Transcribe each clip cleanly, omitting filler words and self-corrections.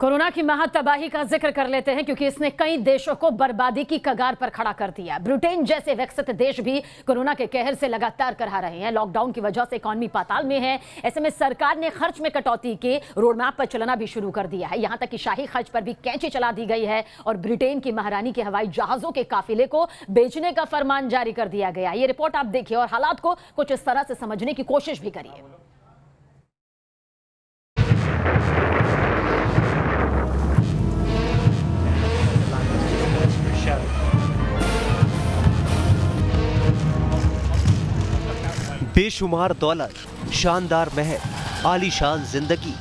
Corona की महातबाही का जिक्र कर लेते हैं क्योंकि इसने कई देशों को बर्बादी की कगार पर खड़ा कर दिया। ब्रिटेन जैसे विकसित देश भी कोरोना के कहर से लगातार करहा रहे हैं। लॉकडाउन की वजह से इकॉनमी पाताल में है। ऐसे में सरकार ने खर्च में कटौती के रोडमैप पर चलना भी शुरू कर दिया है। यहां तक कि शाही खर्च पर भी कैंची चला दी गई है और ब्रिटेन की महारानी के हवाई जहाजों के काफिले को बेचने का फरमान जारी कर दिया गया। ये रिपोर्ट आप देखिए और हालात को कुछ इस तरह से समझने की कोशिश भी करिए। बेशुमार दौलत, शानदार महल, आलीशान जिंदगी,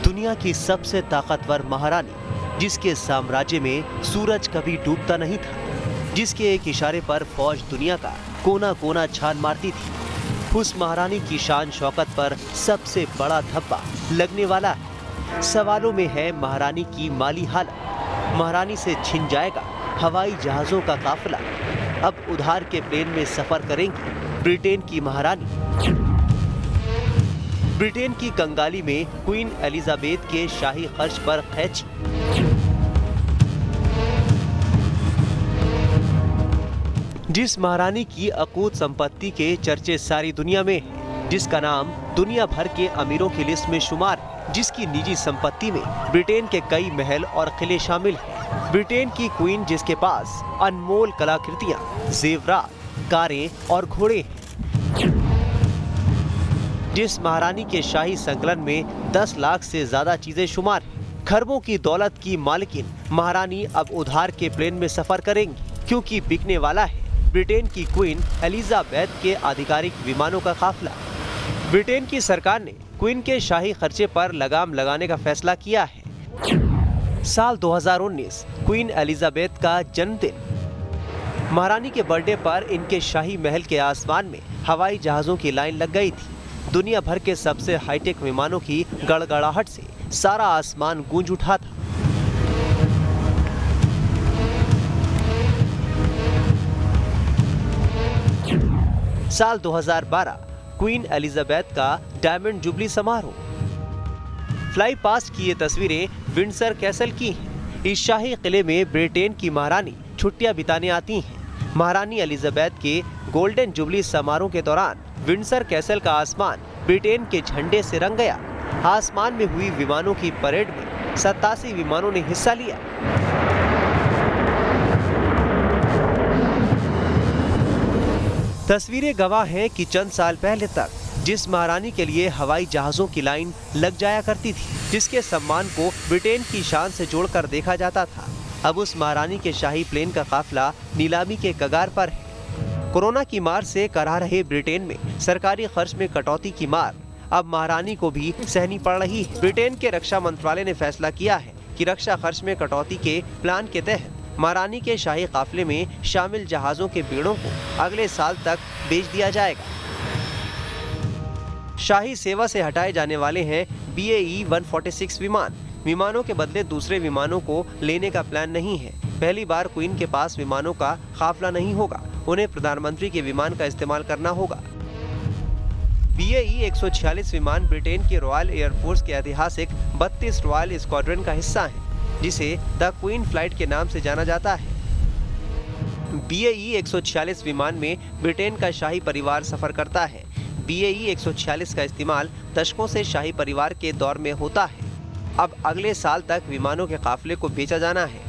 दुनिया की सबसे ताकतवर महारानी जिसके साम्राज्य में सूरज कभी डूबता नहीं था, जिसके एक इशारे पर फौज दुनिया का कोना कोना छान मारती थी। उस महारानी की शान शौकत पर सबसे बड़ा धब्बा लगने वाला है। सवालों में है महारानी की माली हालत। महारानी से छिन जाएगा हवाई जहाजों का काफिला। अब उधार के प्लेन में सफर करेंगी ब्रिटेन की महारानी। ब्रिटेन की कंगाली में क्वीन एलिजाबेथ के शाही खर्च पर खैची। जिस महारानी की अकूत संपत्ति के चर्चे सारी दुनिया में है, जिसका नाम दुनिया भर के अमीरों की लिस्ट में शुमार है, जिसकी निजी संपत्ति में ब्रिटेन के कई महल और किले शामिल हैं। ब्रिटेन की क्वीन जिसके पास अनमोल कलाकृतियां, जेवरात, कारें और घोड़े हैं। जिस महारानी के शाही संकलन में 10 लाख से ज्यादा चीजें शुमार हैं। खरबों की दौलत की मालिकिन महारानी अब उधार के प्लेन में सफर करेंगी क्योंकि बिकने वाला है ब्रिटेन की क्वीन एलिजाबेथ के आधिकारिक विमानों का काफिला। ब्रिटेन की सरकार ने क्वीन के शाही खर्चे पर लगाम लगाने का फैसला किया है। साल 2019 क्वीन एलिजाबेथ का जन्मदिन। महारानी के बर्थडे पर इनके शाही महल के आसमान में हवाई जहाजों की लाइन लग गई थी। दुनिया भर के सबसे हाईटेक विमानों की गड़गड़ाहट से सारा आसमान गूंज उठा था। साल 2012 क्वीन एलिजाबेथ का डायमंड जुबली समारोह। फ्लाई पास्ट की ये तस्वीरें विंडसर कैसल की हैं। इस शाही किले में ब्रिटेन की महारानी छुट्टियां बिताने आती हैं। महारानी एलिजाबेथ के गोल्डन जुबली समारोह के दौरान विंडसर कैसल का आसमान ब्रिटेन के झंडे से रंग गया। आसमान में हुई विमानों की परेड में 87 विमानों ने हिस्सा लिया। तस्वीरें गवाह हैं कि चंद साल पहले तक जिस महारानी के लिए हवाई जहाजों की लाइन लग जाया करती थी, जिसके सम्मान को ब्रिटेन की शान से जोड़कर देखा जाता था, अब उस महारानी के शाही प्लेन का काफिला नीलामी के कगार पर है। कोरोना की मार से कराह रहे ब्रिटेन में सरकारी खर्च में कटौती की मार अब महारानी को भी सहनी पड़ रही है। ब्रिटेन के रक्षा मंत्रालय ने फैसला किया है कि रक्षा खर्च में कटौती के प्लान के तहत महारानी के शाही काफिले में शामिल जहाजों के बेड़ों को अगले साल तक बेच दिया जाएगा। शाही सेवा से हटाए जाने वाले हैं BAE 146 विमान। विमानों के बदले दूसरे विमानों को लेने का प्लान नहीं है। पहली बार क्वीन के पास विमानों का काफिला नहीं होगा, उन्हें प्रधानमंत्री के विमान का इस्तेमाल करना होगा। BAE 146 विमान ब्रिटेन के रॉयल एयरफोर्स के ऐतिहासिक 32 रॉयल स्क्वाड्रन का हिस्सा है, जिसे द क्वीन फ्लाइट के नाम से जाना जाता है। BAE 146 विमान में ब्रिटेन का शाही परिवार सफर करता है। BAE 146 का इस्तेमाल दशकों से शाही परिवार के दौर में होता है। अब अगले साल तक विमानों के काफिले को बेचा जाना है।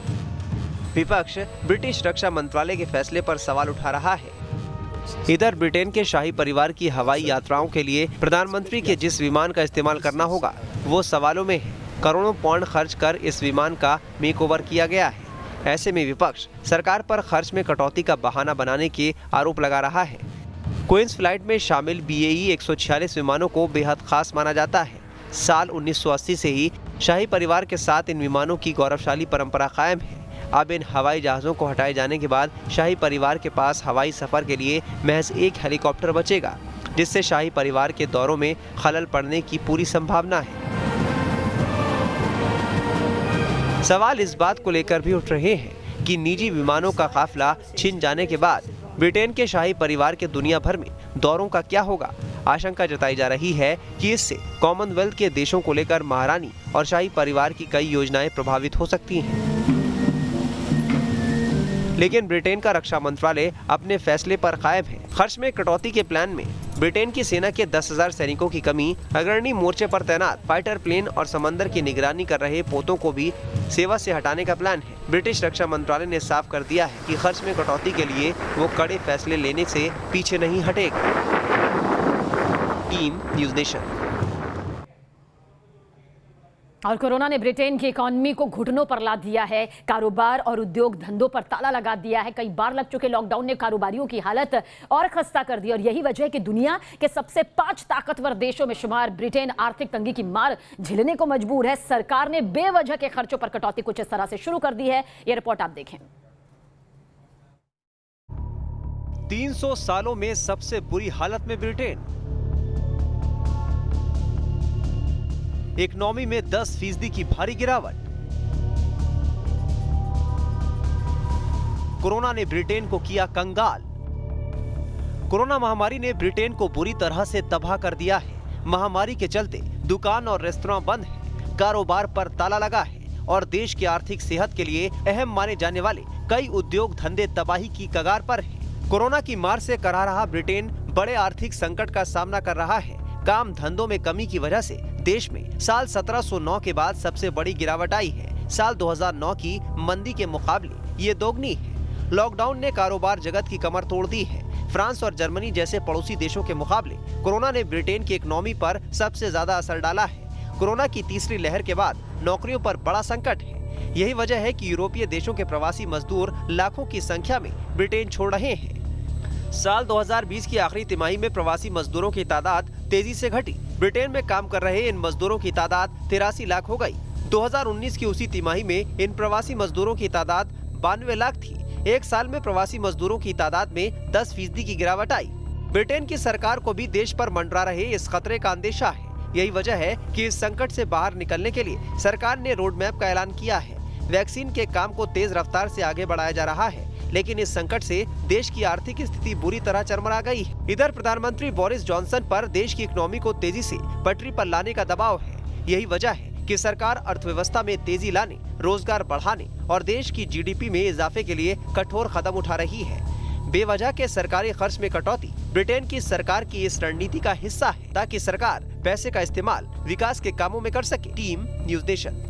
विपक्ष ब्रिटिश रक्षा मंत्रालय के फैसले पर सवाल उठा रहा है। इधर ब्रिटेन के शाही परिवार की हवाई यात्राओं के लिए प्रधानमंत्री के जिस विमान का इस्तेमाल करना होगा वो सवालों में है। करोड़ों पाउंड खर्च कर इस विमान का मेकओवर किया गया है। ऐसे में विपक्ष सरकार पर खर्च में कटौती का बहाना बनाने के आरोप लगा रहा है। क्वींस फ्लाइट में शामिल BAE 146 विमानों को बेहद खास माना जाता है। साल 1980 से ही शाही परिवार के साथ इन विमानों की गौरवशाली परंपरा कायम है। अब इन हवाई जहाज़ों को हटाए जाने के बाद शाही परिवार के पास हवाई सफर के लिए महज एक हेलीकॉप्टर बचेगा, जिससे शाही परिवार के दौरों में खलल पड़ने की पूरी संभावना है। सवाल इस बात को लेकर भी उठ रहे हैं कि निजी विमानों का काफिला छिन जाने के बाद ब्रिटेन के शाही परिवार के दुनिया भर में दौरों का क्या होगा? आशंका जताई जा रही है कि इससे कॉमनवेल्थ के देशों को लेकर महारानी और शाही परिवार की कई योजनाएं प्रभावित हो सकती हैं। लेकिन ब्रिटेन का रक्षा मंत्रालय अपने फैसले पर कायम है। खर्च में कटौती के प्लान में ब्रिटेन की सेना के 10,000 सैनिकों की कमी, अग्रणी मोर्चे पर तैनात फाइटर प्लेन और समंदर की निगरानी कर रहे पोतों को भी सेवा से हटाने का प्लान है। ब्रिटिश रक्षा मंत्रालय ने साफ कर दिया है कि खर्च में कटौती के लिए वो कड़े फैसले लेने से पीछे नहीं हटेगा। Team news nation. और कोरोना ने ब्रिटेन की इकोनॉमी को घुटनों पर ला दिया है। कारोबार और उद्योग धंधों पर ताला लगा दिया है। कई बार लग चुके लॉकडाउन ने कारोबारियों की हालत और खस्ता कर दी और यही वजह है कि दुनिया के सबसे 5 ताकतवर देशों में शुमार ब्रिटेन आर्थिक तंगी की मार झेलने को मजबूर है। सरकार ने बेवजह के खर्चों पर कटौती कुछ इस तरह से शुरू कर दी है। यह रिपोर्ट आप देखें। 300 सालों में सबसे बुरी हालत में ब्रिटेन। इकोनॉमी में 10% की भारी गिरावट। कोरोना ने ब्रिटेन को किया कंगाल। कोरोना महामारी ने ब्रिटेन को बुरी तरह से तबाह कर दिया है। महामारी के चलते दुकान और रेस्तरां बंद हैं, कारोबार पर ताला लगा है और देश की आर्थिक सेहत के लिए अहम माने जाने वाले कई उद्योग धंधे तबाही की कगार पर हैं। कोरोना की मार से कराह रहा ब्रिटेन बड़े आर्थिक संकट का सामना कर रहा है। काम धंधों में कमी की वजह से देश में साल 1709 के बाद सबसे बड़ी गिरावट आई है। साल 2009 की मंदी के मुकाबले ये दोगुनी है। लॉकडाउन ने कारोबार जगत की कमर तोड़ दी है। फ्रांस और जर्मनी जैसे पड़ोसी देशों के मुकाबले कोरोना ने ब्रिटेन की इकोनॉमी पर सबसे ज्यादा असर डाला है। कोरोना की तीसरी लहर के बाद नौकरियों पर बड़ा संकट है। यही वजह है कि यूरोपीय देशों के प्रवासी मजदूर लाखों की संख्या में ब्रिटेन छोड़ रहे हैं। साल 2020 की आखिरी तिमाही में प्रवासी मजदूरों की तादाद तेजी से घटी। ब्रिटेन में काम कर रहे इन मजदूरों की तादाद 83 लाख हो गई। 2019 की उसी तिमाही में इन प्रवासी मजदूरों की तादाद 92 लाख थी। एक साल में प्रवासी मजदूरों की तादाद में 10% की गिरावट आई। ब्रिटेन की सरकार को भी देश पर मंडरा रहे इस खतरे का अंदेशा है। यही वजह है कि इस संकट से बाहर निकलने के लिए सरकार ने रोड मैप का ऐलान किया है। वैक्सीन के काम को तेज रफ्तार से आगे बढ़ाया जा रहा है, लेकिन इस संकट से देश की आर्थिक स्थिति बुरी तरह चरमरा गई है। इधर प्रधानमंत्री बोरिस जॉनसन पर देश की इकोनॉमी को तेजी से पटरी पर लाने का दबाव है। यही वजह है कि सरकार अर्थव्यवस्था में तेजी लाने, रोजगार बढ़ाने और देश की जीडीपी में इजाफे के लिए कठोर कदम उठा रही है। बेवजह के सरकारी खर्च में कटौती ब्रिटेन की सरकार की इस रणनीति का हिस्सा है, ताकि सरकार पैसे का इस्तेमाल विकास के कामों में कर सके। Team news nation.